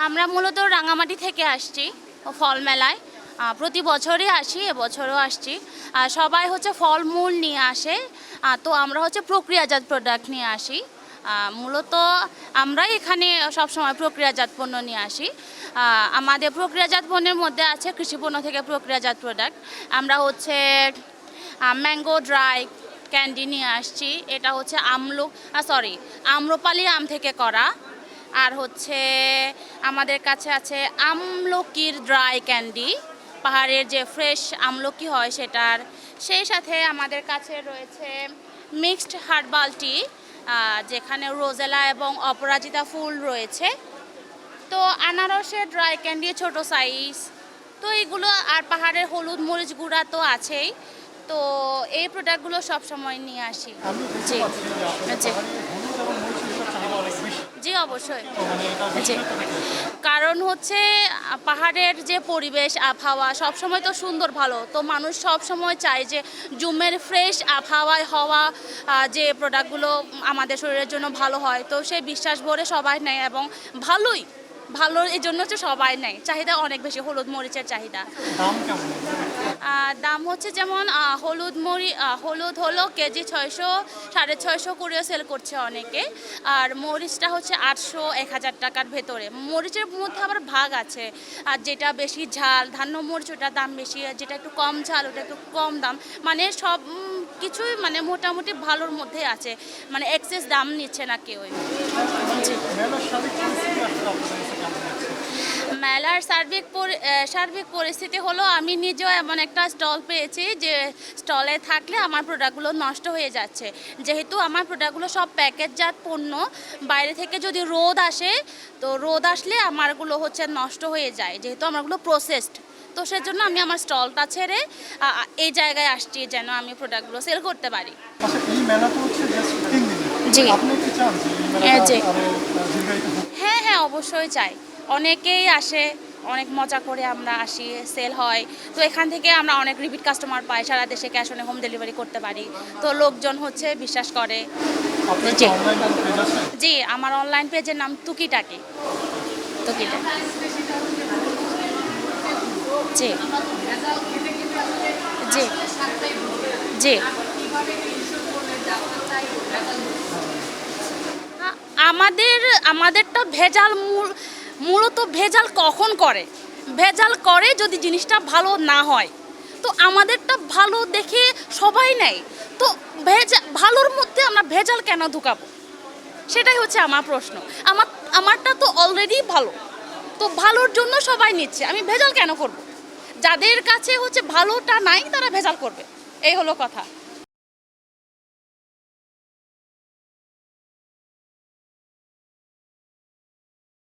আমরা মূলত রাঙামাটি থেকে আসছি ফল মেলায়। প্রতি বছরই আসি, এবছরও আসছি। সবাই হচ্ছে ফলমূল নিয়ে আসে, তো আমরা হচ্ছে প্রক্রিয়াজাত প্রোডাক্ট নিয়ে আসি। মূলত আমরাই এখানে সবসময় প্রক্রিয়াজাত পণ্য নিয়ে আসি। আমাদের প্রক্রিয়াজাত পণ্যের মধ্যে আছে কৃষিপণ্য থেকে প্রক্রিয়াজাত প্রোডাক্ট। আমরা হচ্ছে ম্যাঙ্গো ড্রাই ক্যান্ডি নিয়ে আসছি। এটা হচ্ছে আম্রপালি আম থেকে করা। আর হচ্ছে আমাদের কাছে আছে আমলকির ড্রাই ক্যান্ডি, পাহাড়ের যে ফ্রেশ আমলকি হয় সেটার। সেই সাথে আমাদের কাছে রয়েছে মিক্সড হার্বাল টি, যেখানে রোজেলা এবং অপরাজিতা ফুল রয়েছে। তো আনারসের ড্রাই ক্যান্ডি ছোট সাইজ, তো এইগুলো। আর পাহাড়ের হলুদ মরিচ গুঁড়া তো আছেই। তো এই প্রোডাক্টগুলো সবসময় নিয়ে আসি। জি জি জি, অবশ্যই। জি, কারণ হচ্ছে পাহাড়ের যে পরিবেশ আবহাওয়া সবসময় তো সুন্দর ভালো, তো মানুষ সবসময় চায় যে জুমের ফ্রেশ আবহাওয়ায় হওয়া যে প্রোডাক্টগুলো আমাদের শরীরের জন্য ভালো হয়, তো সেই বিশ্বাস ভরে সবাই নেয় এবং ভালো এই জন্য হচ্ছে সবাই নেয়। চাহিদা অনেক বেশি, হলুদ মরিচের চাহিদা। দাম হচ্ছে যেমন হলুদ হলো কেজি 600, 650 করেও সেল করছে অনেকে। আর মরিচটা হচ্ছে 800, 1000 টাকার ভেতরে। মরিচের মধ্যে আবার ভাগ আছে, আর যেটা বেশি ঝাল ধান্য মরিচ ওটার দাম বেশি, আর যেটা একটু কম ঝাল ওটা একটু কম দাম। মানে সব কিছুই মানে মোটামুটি ভালোর মধ্যে আছে, মানে এক্সেস দাম নিচ্ছে না কেউ। মেলার সার্বিক পরিস্থিতি হলো, আমি নিজেও এমন একটা স্টল পেয়েছি যে স্টলে থাকলে আমার প্রোডাক্টগুলো নষ্ট হয়ে যাচ্ছে। যেহেতু আমার প্রোডাক্টগুলো সব প্যাকেটজাত পণ্য, বাইরে থেকে যদি রোদ আসে, তো রোদ আসলে আমারগুলো হচ্ছে নষ্ট হয়ে যায়, যেহেতু আমারগুলো প্রসেসড। তো সেজন্য আমি আমার স্টলটা ছেড়ে এই জায়গায় আসছি যেন আমি প্রোডাক্টগুলো সেল করতে পারি। জি হ্যাঁ হ্যাঁ, অবশ্যই চাই। অনেকেই আসে, অনেক মজা করে আমরা আসি, সেল হয়। তো এখান থেকে আমরা অনেক রিপিট কাস্টমার পাই, সারা দেশে ক্যাশ অনে হোম ডেলিভারি করতে পারি। তো লোকজন হচ্ছে বিশ্বাস করে। জি জি, আমার অনলাইন পেজের নাম টুকিটাকি। জি জি জি। আমাদেরটা মূলত ভেজাল কখন করে? ভেজাল করে যদি জিনিসটা ভালো না হয়। তো আমাদেরটা ভালো দেখে সবাই নেয়, তো ভালোর মধ্যে আমরা ভেজাল কেন ঢুকাবো? সেটাই হচ্ছে আমার প্রশ্ন। আমারটা তো অলরেডি ভালো, তো ভালোর জন্য সবাই নিচ্ছে, আমি ভেজাল কেন করব? যাদের কাছে হচ্ছে ভালোটা নাই তারা ভেজাল করবে, এই হলো কথা।